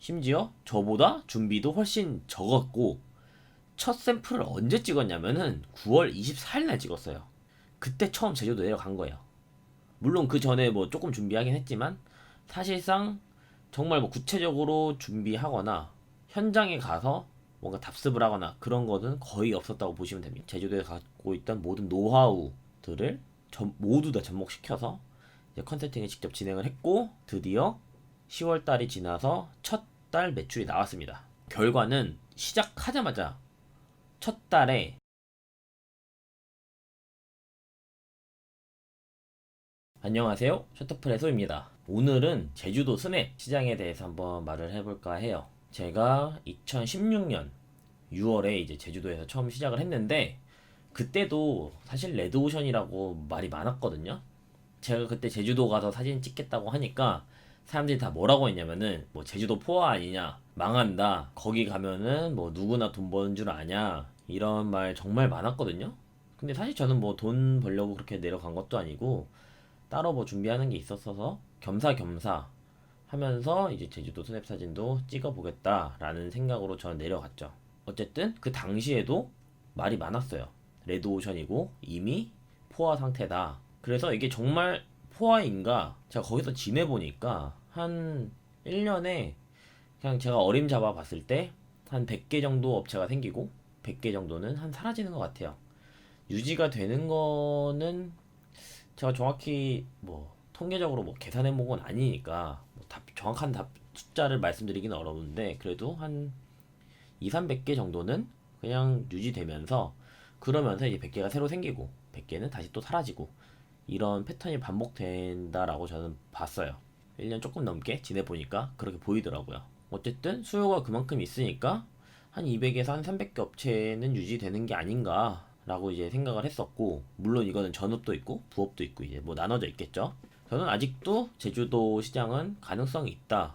심지어 저보다 준비도 훨씬 적었고 첫 샘플을 언제 찍었냐면은 9월 24일 날 찍었어요. 그때 처음 제주도 내려간 거예요. 물론 그 전에 뭐 조금 준비하긴 했지만 사실상 정말 뭐 구체적으로 준비하거나 현장에 가서 뭔가 답습을 하거나 그런 거는 거의 없었다고 보시면 됩니다. 제주도에 갖고 있던 모든 노하우들을 모두 다 접목시켜서 이제 컨설팅을 직접 진행을 했고 드디어 10월 달이 지나서 첫 달 매출이 나왔습니다. 결과는 시작하자마자 첫 달에 안녕하세요. 셔터프레소입니다. 오늘은 제주도 스냅 시장에 대해서 한번 말을 해볼까 해요. 제가 2016년 6월에 이제 제주도에서 처음 시작을 했는데 그때도 사실 레드오션이라고 말이 많았거든요. 제가 그때 제주도 가서 사진 찍겠다고 하니까 사람들이 다 뭐라고 했냐면은 뭐 제주도 포화 아니냐, 망한다, 거기 가면은 뭐 누구나 돈 버는 줄 아냐, 이런 말 정말 많았거든요. 근데 사실 저는 뭐 돈 벌려고 그렇게 내려간 것도 아니고 따로 뭐 준비하는 게 있었어서 겸사겸사 하면서 이제 제주도 스냅 사진도 찍어보겠다라는 생각으로 저는 내려갔죠. 어쨌든 그 당시에도 말이 많았어요. 레드오션이고 이미 포화 상태다. 그래서 이게 정말 포화인가? 제가 거기서 지내보니까 한 1년에 그냥 제가 어림잡아 봤을 때 한 100개 정도 업체가 생기고 100개 정도는 한 사라지는 것 같아요. 유지가 되는 거는 제가 정확히 뭐 통계적으로 뭐 계산해 본 건 아니니까 뭐 정확한 숫자를 말씀드리기는 어려운데 그래도 한 2, 300개 정도는 그냥 유지되면서 그러면서 이제 100개가 새로 생기고 100개는 다시 또 사라지고 이런 패턴이 반복된다라고 저는 봤어요. 1년 조금 넘게 지내보니까 그렇게 보이더라고요. 어쨌든 수요가 그만큼 있으니까 한 200에서 한 300개 업체는 유지되는 게 아닌가 라고 이제 생각을 했었고, 물론 이거는 전업도 있고 부업도 있고 이제 뭐 나눠져 있겠죠. 저는 아직도 제주도 시장은 가능성이 있다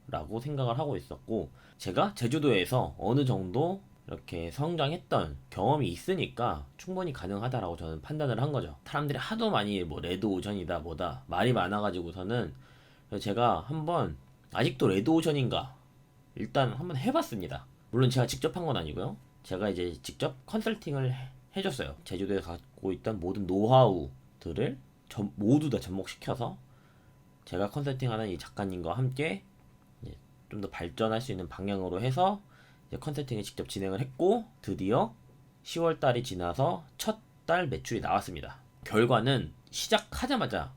라고 생각을 하고 있었고, 제가 제주도에서 어느 정도 이렇게 성장했던 경험이 있으니까 충분히 가능하다라고 저는 판단을 한 거죠. 사람들이 하도 많이 뭐 레드 오션이다 뭐다 말이 많아가지고서는 제가 한번 아직도 레드 오션인가 일단 한번 해봤습니다. 물론 제가 직접 한 건 아니고요. 제가 이제 직접 컨설팅을 해줬어요. 제주도에 갖고 있던 모든 노하우들을 모두 다 접목시켜서 제가 컨설팅하는 이 작가님과 함께 좀 더 발전할 수 있는 방향으로 해서 이제 컨설팅을 직접 진행을 했고 드디어 10월 달이 지나서 첫 달 매출이 나왔습니다. 결과는 시작하자마자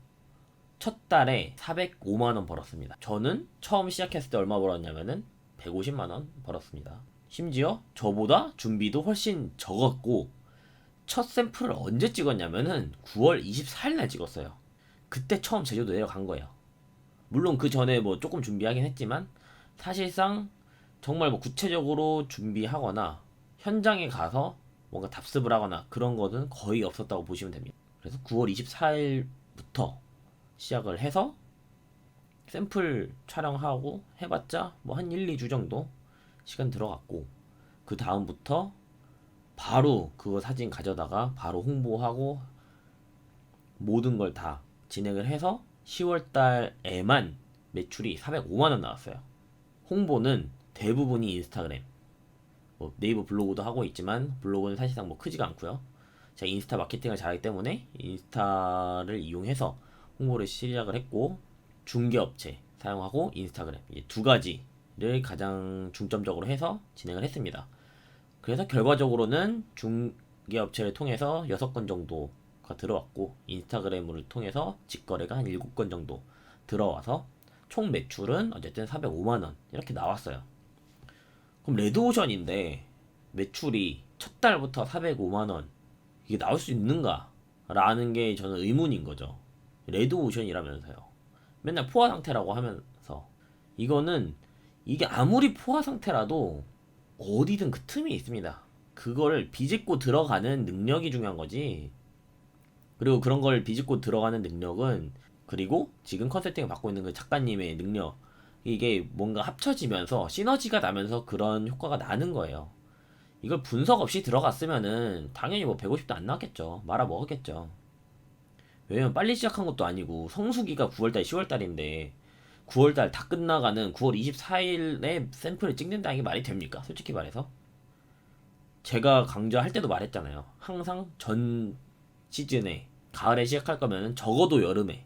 첫 달에 405만 원 벌었습니다. 저는 처음 시작했을 때 얼마 벌었냐면은 150만 원 벌었습니다. 심지어 저보다 준비도 훨씬 적었고 첫 샘플을 언제 찍었냐면은 9월 24일 날 찍었어요. 그때 처음 제주도 내려간 거예요. 물론 그 전에 뭐 조금 준비하긴 했지만 사실상 정말 뭐 구체적으로 준비하거나 현장에 가서 뭔가 답습을 하거나 그런 거는 거의 없었다고 보시면 됩니다. 그래서 9월 24일부터 시작을 해서 샘플 촬영하고 해봤자 뭐 한 1, 2주 정도 시간 들어갔고 그 다음부터 바로 그거 사진 가져다가 바로 홍보하고 모든 걸 다 진행을 해서 10월 달에만 매출이 405만 원 나왔어요. 홍보는 대부분이 인스타그램, 뭐 네이버 블로그도 하고 있지만 블로그는 사실상 뭐 크지가 않고요. 제가 인스타 마케팅을 잘하기 때문에 인스타를 이용해서 홍보를 시작을 했고 중개업체 사용하고 인스타그램 이 두 가지를 가장 중점적으로 해서 진행을 했습니다. 그래서 결과적으로는 중개업체를 통해서 6건 정도가 들어왔고 인스타그램을 통해서 직거래가 한 7건 정도 들어와서 총 매출은 어쨌든 405만원 이렇게 나왔어요. 그럼 레드오션인데 매출이 첫 달부터 405만원 이게 나올 수 있는가? 라는 게 저는 의문인 거죠. 레드오션이라면서요. 맨날 포화 상태라고 하면서 이거는 이게 아무리 포화 상태라도 어디든 그 틈이 있습니다. 그걸 비집고 들어가는 능력이 중요한 거지. 그리고 그런 걸 비집고 들어가는 능력은 그리고 지금 컨설팅을 받고 있는 그 작가님의 능력 이게 뭔가 합쳐지면서 시너지가 나면서 그런 효과가 나는 거예요. 이걸 분석 없이 들어갔으면은 당연히 뭐 150도 안 나왔겠죠. 말아 먹었겠죠. 왜냐면 빨리 시작한 것도 아니고 성수기가 9월달 10월달인데 9월달 다 끝나가는 9월 24일에 샘플을 찍는다는 게 말이 됩니까? 솔직히 말해서. 제가 강조할 때도 말했잖아요. 항상 전 시즌에 가을에 시작할 거면 적어도 여름에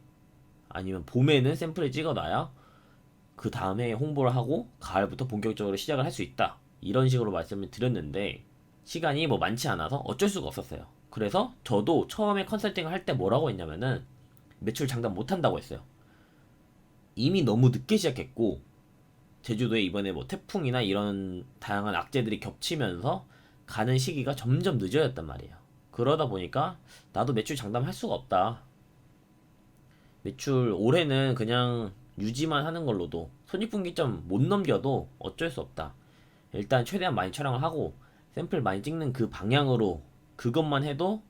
아니면 봄에는 샘플을 찍어놔야 그 다음에 홍보를 하고 가을부터 본격적으로 시작을 할 수 있다. 이런 식으로 말씀을 드렸는데 시간이 뭐 많지 않아서 어쩔 수가 없었어요. 그래서 저도 처음에 컨설팅을 할 때 뭐라고 했냐면은 매출 장담 못 한다고 했어요. 이미 너무 늦게 시작했고 제주도에 이번에 뭐 태풍이나 이런 다양한 악재들이 겹치면서 가는 시기가 점점 늦어졌단 말이에요. 그러다 보니까 나도 매출 장담할 수가 없다. 매출 올해는 그냥 유지만 하는 걸로도 손익분기점 못 넘겨도 어쩔 수 없다. 일단 최대한 많이 촬영을 하고 샘플 많이 찍는 그 방향으로 그것만 해도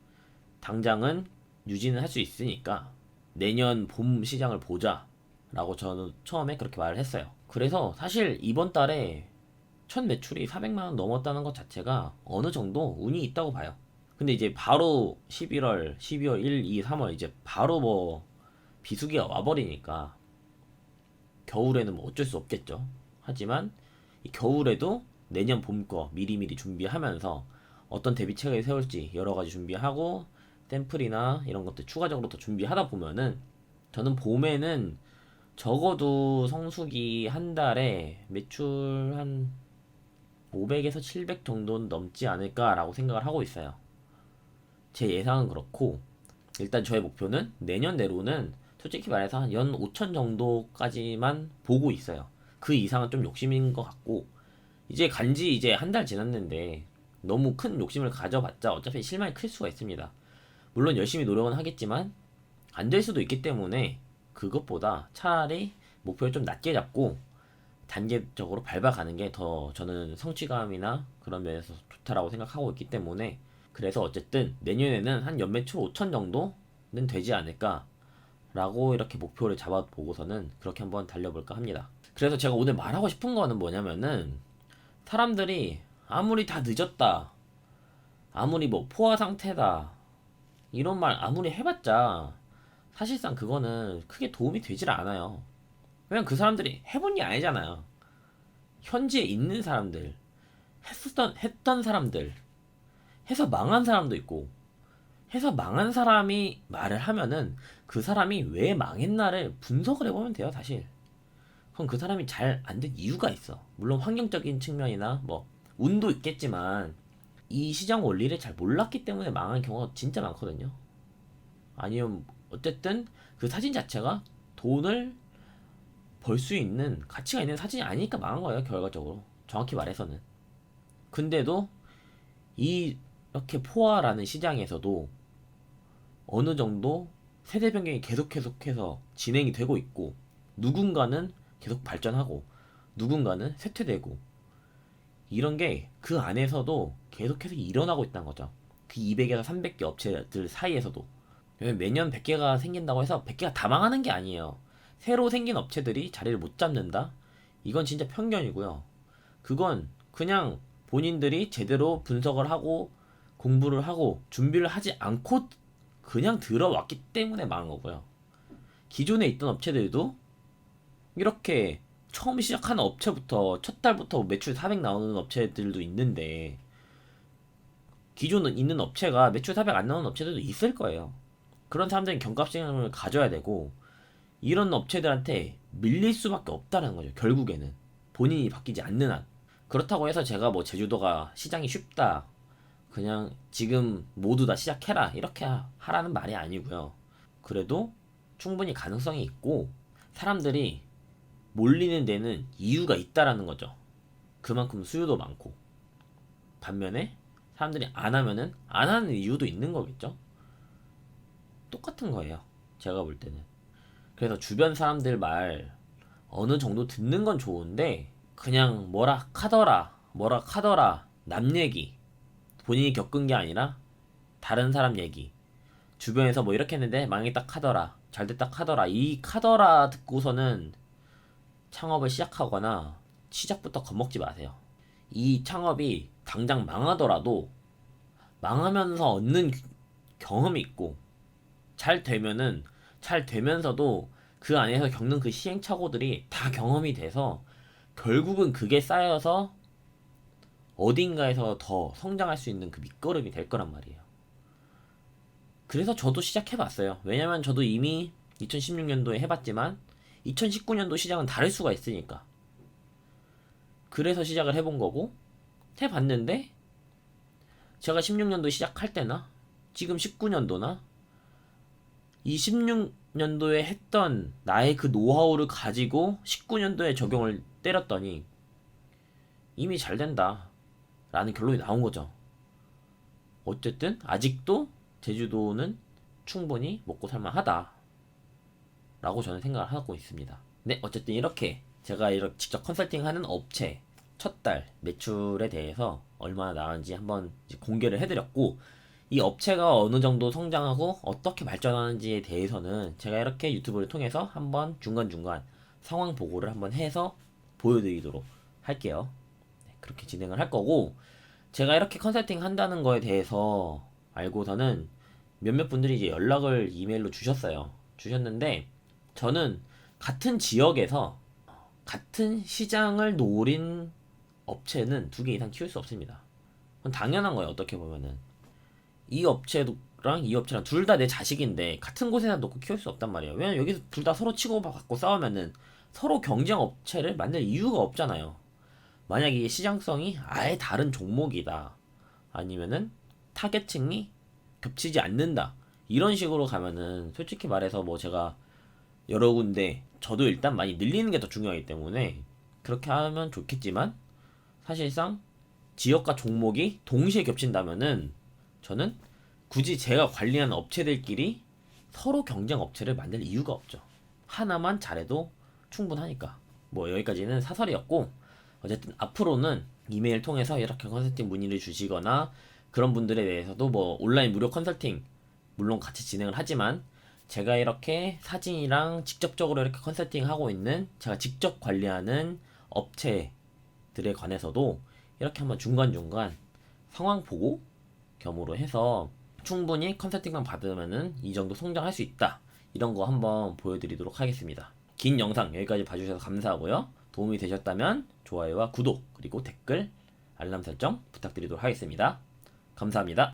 당장은 유지는 할 수 있으니까 내년 봄 시장을 보자 라고 저는 처음에 그렇게 말을 했어요. 그래서 사실 이번 달에 첫 매출이 400만원 넘었다는 것 자체가 어느 정도 운이 있다고 봐요. 근데 이제 바로 11월, 12월 1, 2, 3월 이제 바로 뭐 비수기가 와버리니까 겨울에는 뭐 어쩔 수 없겠죠. 하지만 이 겨울에도 내년 봄 거 미리미리 준비하면서 어떤 대비책을 세울지 여러 가지 준비하고 샘플이나 이런 것들 추가적으로 더 준비하다 보면은 저는 봄에는 적어도 성수기 한 달에 매출 한 500에서 700 정도는 넘지 않을까라고 생각을 하고 있어요. 제 예상은 그렇고 일단 저의 목표는 내년 내로는 솔직히 말해서 한 연 5천 정도까지만 보고 있어요. 그 이상은 좀 욕심인 것 같고 이제 간지 이제 한 달 지났는데 너무 큰 욕심을 가져봤자 어차피 실망이 클 수가 있습니다. 물론 열심히 노력은 하겠지만 안 될 수도 있기 때문에 그것보다 차라리 목표를 좀 낮게 잡고 단계적으로 밟아가는 게 더 저는 성취감이나 그런 면에서 좋다라고 생각하고 있기 때문에 그래서 어쨌든 내년에는 한 연매출 5천 정도는 되지 않을까 라고 이렇게 목표를 잡아보고서는 그렇게 한번 달려볼까 합니다. 그래서 제가 오늘 말하고 싶은 거는 뭐냐면은 사람들이 아무리 다 늦었다 아무리 뭐 포화 상태다 이런 말 아무리 해봤자 사실상 그거는 크게 도움이 되질 않아요. 왜냐면 그 사람들이 해본 게 아니잖아요. 현지에 있는 사람들, 했던 사람들, 해서 망한 사람도 있고, 해서 망한 사람이 말을 하면은 그 사람이 왜 망했나를 분석을 해보면 돼요, 사실. 그럼 그 사람이 잘 안 된 이유가 있어. 물론 환경적인 측면이나 뭐 운도 있겠지만 이 시장 원리를 잘 몰랐기 때문에 망한 경우가 진짜 많거든요. 아니면 어쨌든 그 사진 자체가 돈을 벌 수 있는 가치가 있는 사진이 아니니까 망한 거예요, 결과적으로. 정확히 말해서는. 근데도 이렇게 포화라는 시장에서도 어느 정도 세대 변경이 계속해서 진행이 되고 있고 누군가는 계속 발전하고 누군가는 쇠퇴되고 이런 게 그 안에서도 계속해서 일어나고 있다는 거죠. 그 200에서 300개 업체들 사이에서도. 매년 100개가 생긴다고 해서 100개가 다 망하는 게 아니에요. 새로 생긴 업체들이 자리를 못 잡는다? 이건 진짜 편견이고요. 그건 그냥 본인들이 제대로 분석을 하고 공부를 하고 준비를 하지 않고 그냥 들어왔기 때문에 망한 거고요. 기존에 있던 업체들도 이렇게 처음 시작하는 업체부터 첫 달부터 매출 400 나오는 업체들도 있는데 기존에 있는 업체가 매출 400 안 나오는 업체들도 있을 거예요. 그런 사람들은 경각심을 가져야 되고 이런 업체들한테 밀릴 수밖에 없다는 거죠. 결국에는 본인이 바뀌지 않는 한. 그렇다고 해서 제가 뭐 제주도가 시장이 쉽다 그냥 지금 모두 다 시작해라 이렇게 하라는 말이 아니고요. 그래도 충분히 가능성이 있고 사람들이 몰리는 데는 이유가 있다라는 거죠. 그만큼 수요도 많고 반면에 사람들이 안 하면은 안 하는 이유도 있는 거겠죠. 똑같은 거예요, 제가 볼 때는. 그래서 주변 사람들 말 어느 정도 듣는 건 좋은데 그냥 뭐라 카더라 남 얘기 본인이 겪은 게 아니라 다른 사람 얘기 주변에서 뭐 이렇게 했는데 망했다 카더라 잘됐다 카더라 이 카더라 듣고서는 창업을 시작하거나 시작부터 겁먹지 마세요. 이 창업이 당장 망하더라도 망하면서 얻는 경험이 있고 잘 되면은 잘 되면서도 그 안에서 겪는 그 시행착오들이 다 경험이 돼서 결국은 그게 쌓여서 어딘가에서 더 성장할 수 있는 그 밑거름이 될 거란 말이에요. 그래서 저도 시작해봤어요. 왜냐면 저도 이미 2016년도에 해봤지만 2019년도 시장은 다를 수가 있으니까. 그래서 시작을 해본 거고, 해봤는데 제가 16년도 시작할 때나 지금 19년도나 이 16년도에 했던 나의 그 노하우를 가지고 19년도에 적용을 때렸더니 이미 잘 된다 라는 결론이 나온 거죠. 어쨌든 아직도 제주도는 충분히 먹고 살만하다 라고 저는 생각을 하고 있습니다. 네, 어쨌든 이렇게 제가 이렇게 직접 컨설팅하는 업체 첫 달 매출에 대해서 얼마나 나왔는지 한번 이제 공개를 해드렸고, 이 업체가 어느 정도 성장하고 어떻게 발전하는지에 대해서는 제가 이렇게 유튜브를 통해서 한번 중간중간 상황 보고를 한번 해서 보여드리도록 할게요. 네, 그렇게 진행을 할 거고, 제가 이렇게 컨설팅 한다는 거에 대해서 알고서는 몇몇 분들이 이제 연락을 이메일로 주셨는데, 저는 같은 지역에서 같은 시장을 노린 업체는 두 개 이상 키울 수 없습니다. 그건 당연한 거예요. 어떻게 보면은 이 업체랑 이 업체랑 둘 다 내 자식인데 같은 곳에다 놓고 키울 수 없단 말이에요. 왜냐면 여기서 둘 다 서로 치고받고 싸우면은 서로 경쟁 업체를 만들 이유가 없잖아요. 만약에 이게 시장성이 아예 다른 종목이다, 아니면은 타겟층이 겹치지 않는다, 이런 식으로 가면은 솔직히 말해서 뭐 제가 여러 군데 저도 일단 많이 늘리는 게 더 중요하기 때문에 그렇게 하면 좋겠지만, 사실상 지역과 종목이 동시에 겹친다면은 저는 굳이 제가 관리하는 업체들끼리 서로 경쟁 업체를 만들 이유가 없죠. 하나만 잘해도 충분하니까. 뭐 여기까지는 사설이었고, 어쨌든 앞으로는 이메일 통해서 이렇게 컨설팅 문의를 주시거나 그런 분들에 대해서도 뭐 온라인 무료 컨설팅 물론 같이 진행을 하지만, 제가 이렇게 사진이랑 직접적으로 이렇게 컨설팅 하고 있는 제가 직접 관리하는 업체들에 관해서도 이렇게 한번 중간중간 상황 보고 겸으로 해서 충분히 컨설팅만 받으면은 이 정도 성장할 수 있다, 이런 거 한번 보여드리도록 하겠습니다. 긴 영상 여기까지 봐주셔서 감사하고요. 도움이 되셨다면 좋아요와 구독, 그리고 댓글, 알람 설정 부탁드리도록 하겠습니다. 감사합니다.